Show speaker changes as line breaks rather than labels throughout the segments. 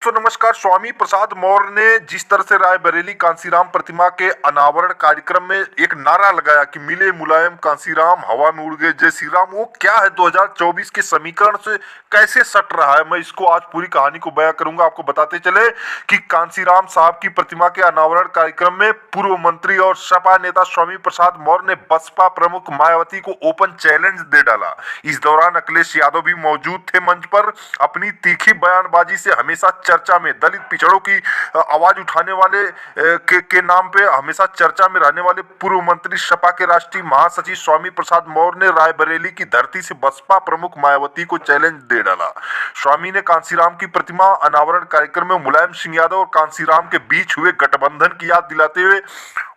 दोस्तों नमस्कार। स्वामी प्रसाद मौर्य ने जिस तरह से रायबरेली कांसीराम प्रतिमा के अनावरण कार्यक्रम में एक नारा लगाया कि मिले मुलायम कांसीराम हवा में उड़ गए जय श्री राम, वो क्या है 2024 के समीकरण से कैसे सट रहा है, मैं इसको आज पूरी कहानी को बयां करूंगा। आपको बताते चले कि कांसीराम साहब की प्रतिमा के अनावरण कार्यक्रम में पूर्व मंत्री और सपा नेता स्वामी प्रसाद मौर्य ने बसपा प्रमुख मायावती को ओपन चैलेंज दे डाला। इस दौरान अखिलेश यादव भी मौजूद थे मंच पर। अपनी तीखी बयानबाजी से हमेशा चर्चा में दलित पिछड़ों की आवाज उठाने वाले के नाम पे हमेशा चर्चा में रहने वाले पूर्व मंत्री सपा के राष्ट्रीय महासचिव स्वामी प्रसाद मौर्य ने रायबरेली की धरती से बसपा प्रमुख मायावती को चैलेंज दे डाला। स्वामी ने कांसीराम की प्रतिमा अनावरण कार्यक्रम में मुलायम सिंह यादव और कांसीराम के बीच हुए गठबंधन की याद दिलाते हुए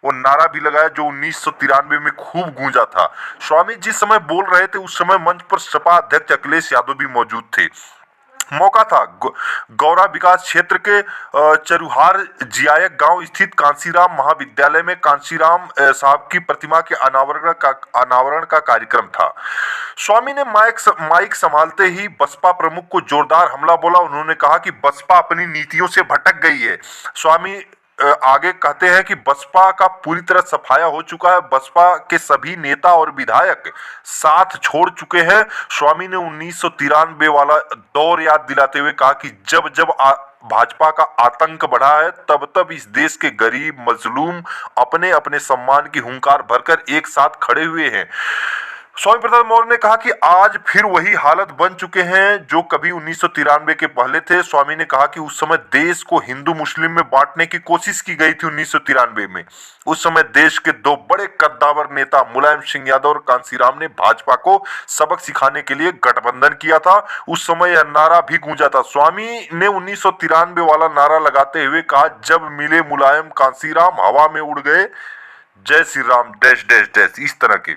वो नारा भी लगाया जो 1993 में खूब गूंजा था। स्वामी जिस समय बोल रहे थे उस समय मंच पर सपा अध्यक्ष अखिलेश यादव भी मौजूद थे। मौका था गौरा विकास क्षेत्र के चरुहार जियायक गांव स्थित कांसीराम महाविद्यालय में कांसीराम साहब की प्रतिमा के अनावरण का कार्यक्रम था। स्वामी ने माइक संभालते ही बसपा प्रमुख को जोरदार हमला बोला। उन्होंने कहा कि बसपा अपनी नीतियों से भटक गई है। स्वामी आगे कहते हैं कि बसपा का पूरी तरह सफाया हो चुका है। बसपा के सभी नेता और विधायक साथ छोड़ चुके हैं। स्वामी ने 1993 वाला दौर याद दिलाते हुए कहा कि जब जब भाजपा का आतंक बढ़ा है तब तब इस देश के गरीब मजलूम अपने अपने सम्मान की हुंकार भरकर एक साथ खड़े हुए हैं। स्वामी प्रसाद मौर्य ने कहा कि आज फिर वही हालत बन चुके हैं जो कभी 1993 के पहले थे। स्वामी ने कहा कि उस समय देश को हिंदू मुस्लिम में बांटने की कोशिश की गई थी 1993 में। उस समय देश के दो बड़े कद्दावर नेता मुलायम सिंह यादव और कांसीराम ने भाजपा को सबक सिखाने के लिए गठबंधन किया था। उस समय यह नारा भी गूंजा था। स्वामी ने 1993 वाला नारा लगाते हुए कहा, जब मिले मुलायम कांसीराम हवा में उड़ गए जय Shri Ram dash dash dash, इस तरह के।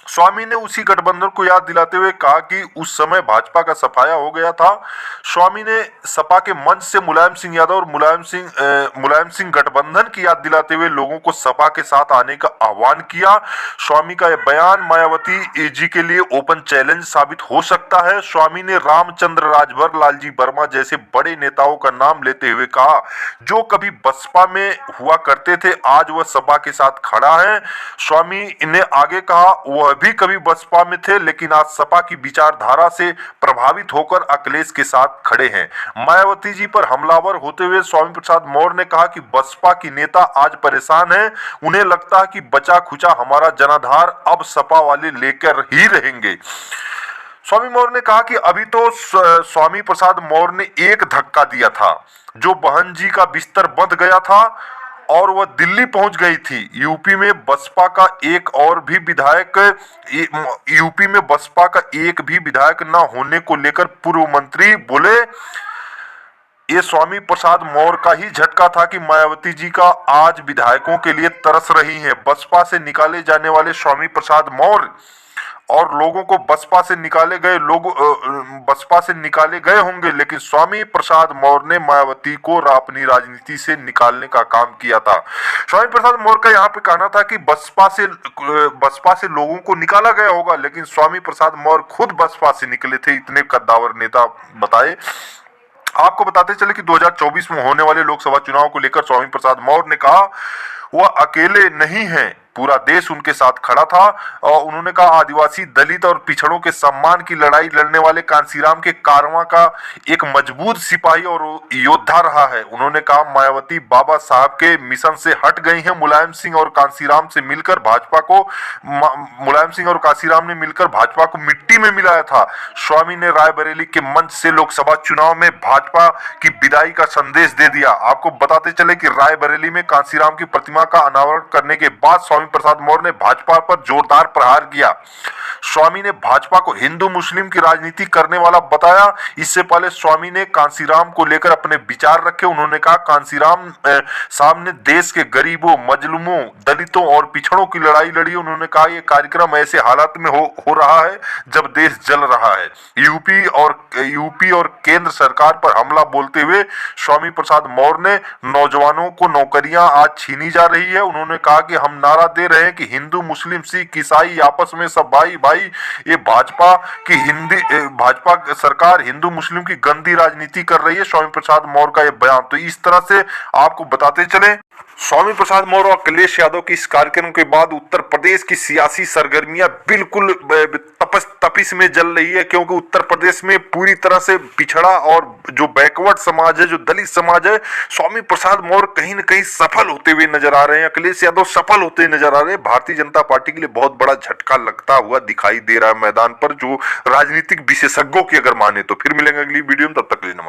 स्वामी ने उसी गठबंधन को याद दिलाते हुए कहा कि उस समय भाजपा का सफाया हो गया था। स्वामी ने सपा के मंच से मुलायम सिंह यादव और मुलायम सिंह गठबंधन की याद दिलाते हुए लोगों को सपा के साथ आने का आह्वान किया। स्वामी का यह बयान मायावती जी के लिए ओपन चैलेंज साबित हो सकता है। स्वामी ने रामचंद्र राजभर, लालजी वर्मा जैसे बड़े नेताओं का नाम लेते हुए कहा जो कभी बसपा में हुआ करते थे, आज वह सपा के साथ खड़ा है। स्वामी ने आगे कहा वह भी कभी बसपा में थे लेकिन आज सपा की विचारधारा से प्रभावित होकर अखिलेश के साथ खड़े हैं। मायावती जी पर हमलावर होते हुए स्वामी प्रसाद मौर्य ने कहा कि बसपा की नेता आज परेशान हैं। उन्हें लगता है कि बचा खुचा हमारा जनाधार अब सपा वाले लेकर ही रहेंगे। स्वामी मौर्य ने कहा कि अभी तो स्वामी प्रसाद मौर्य ने एक धक्का दिया था जो बहन जी का बिस्तर बंध गया था और वह दिल्ली पहुंच गई थी। यूपी में बसपा का एक भी विधायक न होने को लेकर पूर्व मंत्री बोले ये स्वामी प्रसाद मौर्य का ही झटका था कि मायावती जी का आज विधायकों के लिए तरस रही हैं। बसपा से निकाले जाने वाले स्वामी प्रसाद मौर्य और लोगों को बसपा से निकाले गए होंगे, लेकिन स्वामी प्रसाद मौर्य ने मायावती को अपनी राजनीति से निकालने का काम किया था। स्वामी प्रसाद मौर्य का यहाँ पे कहना था कि बसपा से लोगों को निकाला गया होगा, लेकिन स्वामी प्रसाद मौर्य खुद बसपा से निकले थे। इतने कद्दावर नेता बताए। आपको बताते चले कि 2024 में होने वाले लोकसभा चुनाव को लेकर स्वामी प्रसाद मौर्य ने कहा वह अकेले नहीं हैं, पूरा देश उनके साथ खड़ा था। और उन्होंने कहा आदिवासी, दलित और पिछड़ों के सम्मान की लड़ाई लड़ने वाले कांसीराम के कारवां का एक मजबूत सिपाही और योद्धा रहा है। उन्होंने कहा मायावती बाबा साहब के मिशन से हट गई हैं। मुलायम सिंह और कांसीराम ने मिलकर भाजपा को मिट्टी में मिलाया था। स्वामी ने रायबरेली के मंच से लोकसभा चुनाव में भाजपा की विदाई का संदेश दे दिया। आपको बताते चले कि रायबरेली में कांसीराम की प्रतिमा का अनावरण करने के बाद स्वामी प्रसाद मौर्य ने भाजपा पर जोरदार प्रहार किया। स्वामी ने भाजपा को हिंदू मुस्लिम की राजनीति करने वाला बताया। इससे पहले स्वामी ने कांसीराम को लेकर अपने विचार रखे। उन्होंने कहा कांसीराम साहब ने देश के गरीबों, मजलूमों, दलितों और पिछड़ों की लड़ाई लड़ी। उन्होंने कहा यह कार्यक्रम ऐसे हालात में हो रहा है जब देश जल रहा है। यूपी और केंद्र सरकार पर हमला बोलते हुए स्वामी प्रसाद मौर्य ने नौजवानों को नौकरियां आज छीनी जा जा रही है। उन्होंने कहा कि हम नारा दे रहे हैं कि हिंदू मुस्लिम सिख ईसाई आपस में सब भाई भाई। ये भाजपा सरकार हिंदू मुस्लिम की गंदी राजनीति कर रही है, स्वामी प्रसाद मौर्य का ये बयान। तो इस तरह से आपको बताते चले, स्वामी प्रसाद मौर्य और अखिलेश यादव की इस कार्यक्रम के बाद उत्तर प्रदेश की सियासी सरगर्मियां बिल्कुल तपिश में जल रही है, क्योंकि उत्तर प्रदेश में पूरी तरह से पिछड़ा और जो बैकवर्ड समाज है, जो दलित समाज है, स्वामी प्रसाद मौर्य कहीं न कहीं सफल होते हुए नजर आ रहे हैं, अखिलेश यादव सफल होते नजर आ रहे हैं। भारतीय जनता पार्टी के लिए बहुत बड़ा झटका लगता हुआ दिखाई दे रहा है मैदान पर, जो राजनीतिक विशेषज्ञों की अगर माने तो। फिर मिलेंगे अगली वीडियो में, तब तक के लिए नमस्कार।